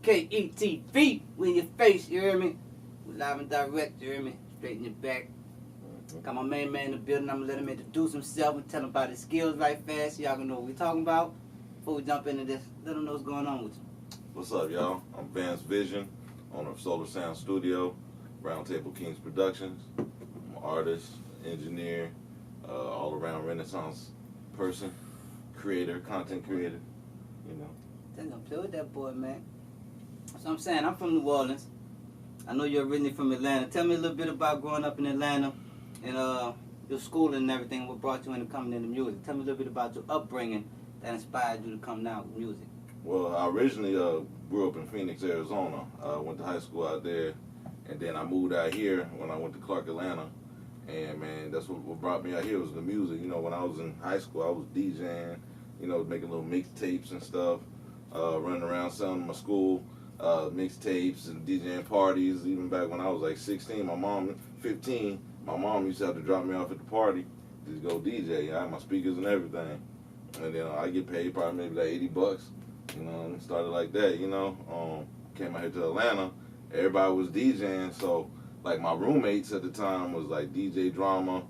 KETV, we in your face, you hear me? We live and direct, you hear me? Straight in your back. Got my main man in the building. I'm gonna let him introduce himself and tell him about his skills right fast. Y'all gonna know what we're talking about. Before we jump into this, let them know what's going on with you. What's up, y'all? I'm Vance Vision, owner of Solar Sound Studio, Roundtable Kings Productions. I'm an artist, engineer, all-around Renaissance person, creator, content creator, you know. They're gonna play with that boy, man. So I'm saying, I'm from New Orleans. I know you're originally from Atlanta. Tell me a little bit about growing up in Atlanta and your schooling and everything. What brought you into coming into music? Tell me a little bit about your upbringing that inspired you to come down with music. Well, I originally grew up in Phoenix, Arizona. Went to high school out there, and then I moved out here when I went to Clark, Atlanta. And, man, that's what brought me out here was the music. You know, when I was in high school, I was DJing, you know, making little mixtapes and stuff, running around selling to my school. Mixtapes and DJing parties. Even back when I was like 16, 15, my mom used to have to drop me off at the party to go DJ. I had my speakers and everything, and then I get paid probably maybe like $80, you know, and started like that, you know. Came out here to Atlanta, everybody was DJing, so like my roommates at the time was like DJ Drama,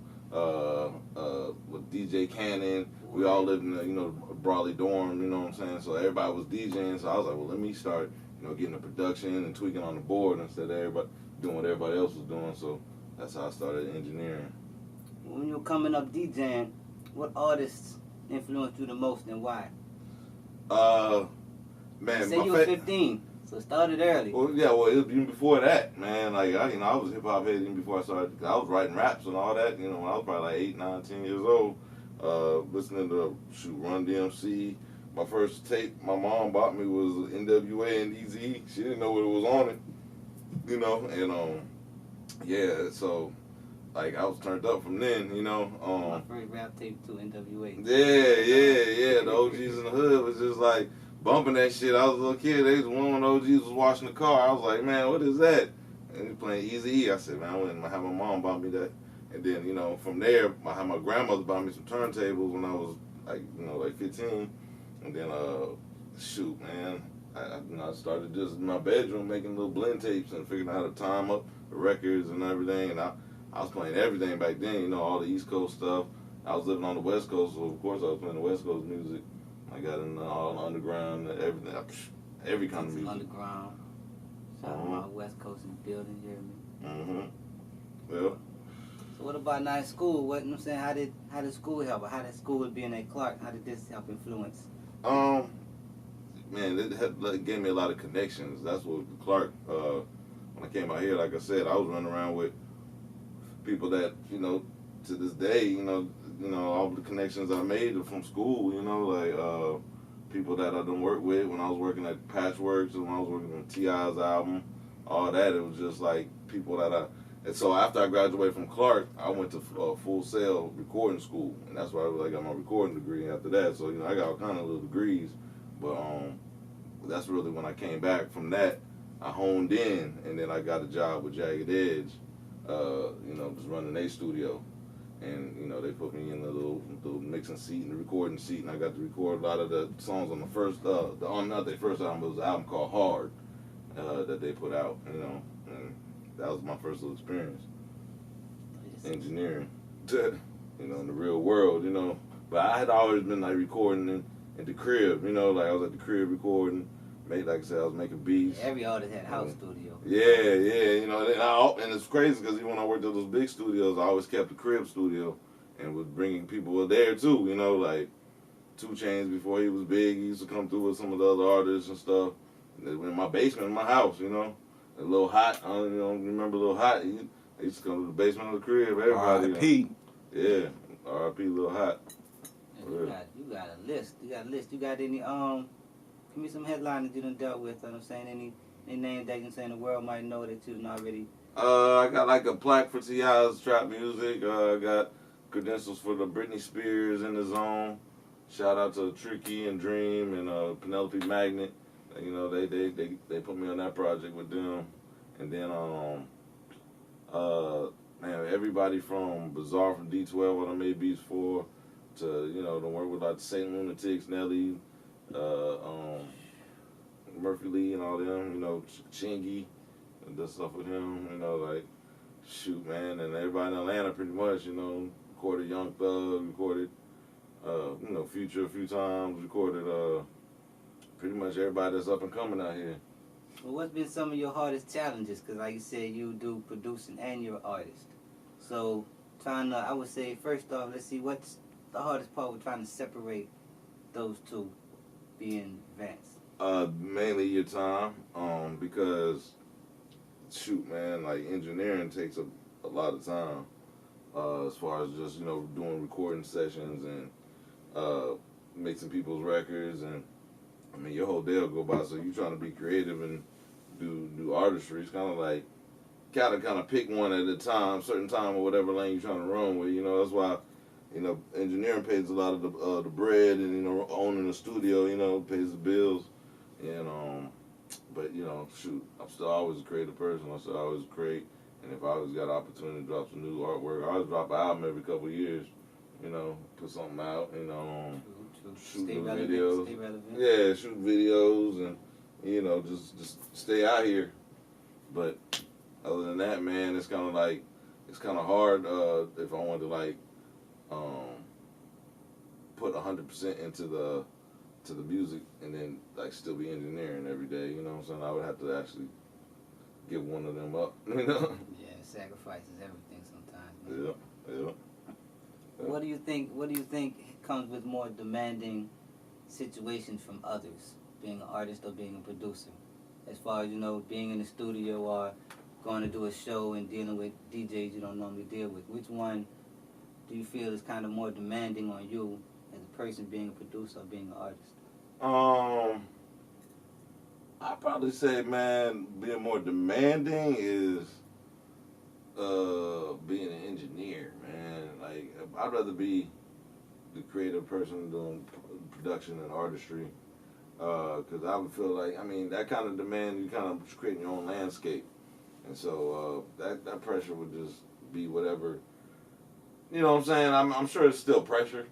with DJ Cannon. We all lived in the, you know, Brawley dorm, you know what I'm saying? So everybody was DJing, so I was like, well, let me start, you know, getting the production and tweaking on the board instead of everybody doing what everybody else was doing. So that's how I started engineering. When you were coming up DJing, what artists influenced you the most and why? Man, you said you were 15, so it started early. Well, yeah, well, it was even before that, man. Like, I was hip hop head even before I started. I was writing raps and all that, you know, when I was probably like 8, 9, 10 years old. Listening to Run DMC. My first tape my mom bought me was NWA and Eazy-E. She didn't know what was on it, you know, and yeah, so like I was turned up from then, you know. My first rap tape too, NWA. Yeah. The OGs in the hood was just like bumping that shit. I was a little kid. They was one of the OGs was washing the car. I was like, man, what is that? And he playing Eazy-E. I said, man, I went and have my mom bought me that. And then, you know, from there, I had my grandmother buy me some turntables when I was, like, you know, like 15. And then, shoot, man, I started just in my bedroom making little blend tapes and figuring out how to time up the records and everything. And I was playing everything back then, you know, all the East Coast stuff. I was living on the West Coast, so of course I was playing the West Coast music. I got in all the underground, everything, every kind of music. Underground. Shout out to my West Coast in the building, you hear me? Mm-hmm. Well. So what about now in school? What, you know what I'm saying? How did school help? How did school being at Clark? How did this help influence? Man, it gave me a lot of connections. That's what Clark. When I came out here, like I said, I was running around with people that, you know, to this day, you know, all the connections I made are from school. You know, like people that I done work with when I was working at Patchworks and when I was working on T.I.'s album, all that. It was just like people that And so after I graduated from Clark, I went to Full Sail recording school, and that's where I got my recording degree after that. So, you know, I got all kind of little degrees, but that's really when I came back from that. I honed in, and then I got a job with Jagged Edge, you know, just running their studio. And, you know, they put me in the little mixing seat and the recording seat, and I got to record a lot of the songs on the first, not their first album, but it was an album called Hard that they put out, you know. And that was my first little experience, engineering, you know, in the real world, you know. But I had always been like recording in the crib, you know, like I was at the crib recording, like I said, I was making beats. Every artist had a house studio. Yeah, you know, and it's crazy because even when I worked at those big studios, I always kept the crib studio and was bringing people there too, you know, like 2 Chainz before he was big, he used to come through with some of the other artists and stuff. In my basement, in my house, you know. A little hot, I don't remember Lil Hot. He used to come to the basement of the crib. Everybody. R.I.P. Yeah, R.I.P. Lil Hot. You got a list. You got any give me some headliners you done dealt with. I'm saying any names that you saying the world might know that you done already. I got like a plaque for T.I.'s trap music. I got credentials for the Britney Spears in the Zone. Shout out to Tricky and Dream and Penelope Magnet. You know, they put me on that project with them. And then, man, everybody from Bizarre from D12, what I made beats for, to, you know, to work with like Saint Lunatics, Nelly, Murphy Lee and all them, you know, Chingy, and does stuff with him, you know, like, shoot, man, and everybody in Atlanta pretty much, you know, recorded Young Thug, recorded, you know, Future a few times, recorded, pretty much everybody that's up and coming out here. Well, what's been some of your hardest challenges? Because like you said, you do producing and you're an artist. So, I would say, first off, let's see, what's the hardest part with trying to separate those two, being Vance? Mainly your time, because, shoot, man, like, engineering takes a lot of time, as far as just, you know, doing recording sessions and mixing people's records, and, I mean, your whole day will go by, so you trying to be creative and do artistry. It's kind of like, kind of pick one at a time, certain time or whatever lane you're trying to run with, you know. That's why, you know, engineering pays a lot of the bread, and, you know, owning a studio, you know, pays the bills, and, but, you know, shoot, I'm still always a creative person. I still always create, and if I always got an opportunity to drop some new artwork, I always drop an album every couple of years, you know, put something out, you know, shoot new videos. Stay relevant. Yeah, shoot videos, and, you know, just stay out here. But other than that, man, it's kind of like, it's kind of hard if I want to, like, put 100% into the music and then, like, still be engineering every day, you know what I'm saying? I would have to actually give one of them up, you know? Yeah, sacrifices everything sometimes, man. Yeah. What do you think comes with more demanding situations from others, being an artist or being a producer? As far as, you know, being in the studio or going to do a show and dealing with DJs you don't normally deal with. Which one do you feel is kind of more demanding on you as a person being a producer or being an artist? I'd probably say, man, being more demanding is being an engineer, man. Like, I'd rather be the creative person doing production and artistry, because I would feel like, I mean, that kind of demand, you kind of creating your own landscape, and so that pressure would just be whatever, you know what I'm saying? I'm sure it's still pressure,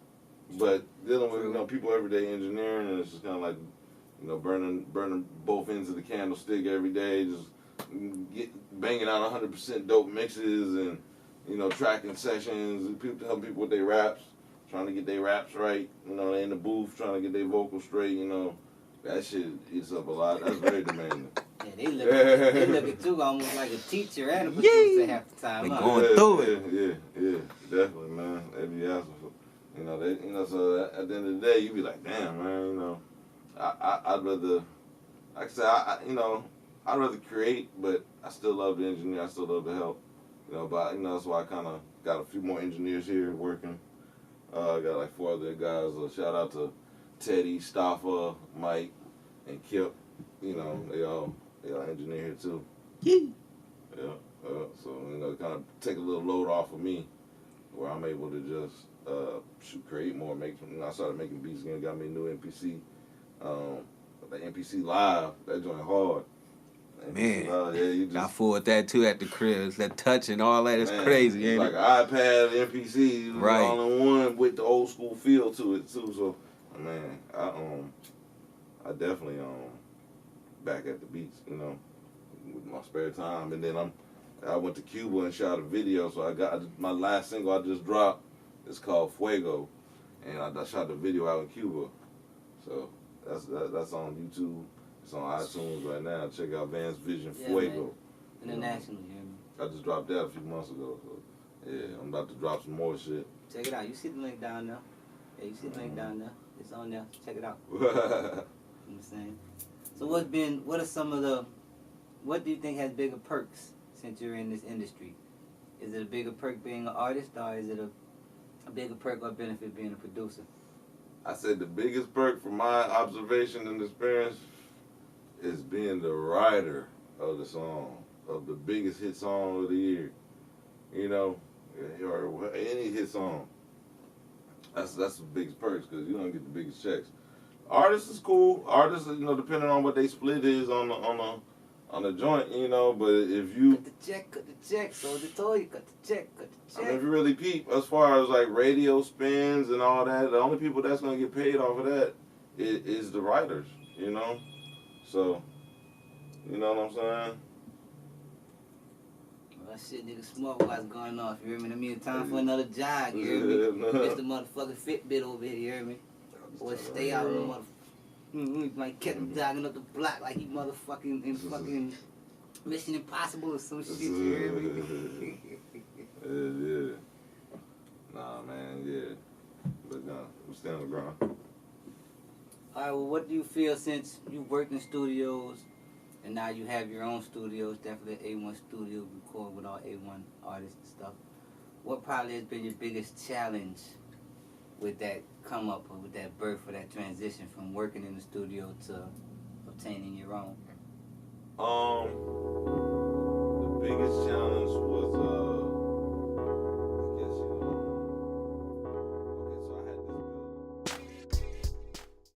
but dealing with, you know, people everyday engineering, and it's just kind of like, you know, burning both ends of the candlestick every day, just banging out 100% dope mixes, and, you know, tracking sessions, and helping people with their raps, trying to get their raps right, you know, they in the booth trying to get their vocals straight, you know, that shit eats up a lot. That's very demanding. Yeah, they look at you almost like a teacher and a producer half the time. They going through it. Yeah, definitely, man. They be asking for, you know, so at the end of the day, you be like, damn, man, you know, I'd rather, like I said, you know, I'd rather create, but I still love the engineer. I still love the help, you know. But, you know, that's why I kind of got a few more engineers here working. I got like 4 other guys. Shout out to Teddy, Staffa, Mike, and Kip. You know, they all engineer here too. Yeah. So, you know, kind of take a little load off of me, where I'm able to just create more. You know, I started making beats again. Got me a new MPC. The MPC Live, that joint hard. Man, yeah, you just, I fooled with that too at the crib. It's that touch and all that is crazy, ain't like it? Like iPad, MPC, right. All in one with the old school feel to it too. So, man, I definitely back at the beats, you know, with my spare time. And then I went to Cuba and shot a video. So I got my last single I just dropped. It's called Fuego, and I shot the video out in Cuba. So that's on YouTube. It's on iTunes right now. Check out Vance Vision Fuego. Man. International, you hear me? I just dropped that a few months ago. So, yeah, I'm about to drop some more shit. Check it out. You see the link down there. Yeah, you see the link down there. It's on there. Check it out. You know what I'm saying? So what do you think has bigger perks since you're in this industry? Is it a bigger perk being an artist, or is it a bigger perk or benefit being a producer? I said the biggest perk from my observation and experience is being the writer of the song, of the biggest hit song of the year, you know, or any hit song. That's the biggest perks, because you don't get the biggest checks. Artists is cool. Artists, you know, depending on what they split is on the joint, you know. But if you cut the check, so the toy, cut the check. I mean, if you really peep, as far as like radio spins and all that, the only people that's gonna get paid off of that is the writers, you know. So, you know what I'm saying? Well, shit, nigga, smartwatch going off. You hear me? I mean, time for another jog. You hear me? Mr. Motherfucking Fitbit over here. You hear me? Boy, stay out of the motherfucking. Like, kept him jogging up the block like he motherfucking in fucking Mission Impossible or some shit. You hear me? Yeah. Nah, man, yeah. But nah, we stay on the ground. All right, well, what do you feel since you worked in studios and now you have your own studios, definitely A1 studio, record with all A1 artists and stuff. What probably has been your biggest challenge with that come up or with that birth or that transition from working in the studio to obtaining your own?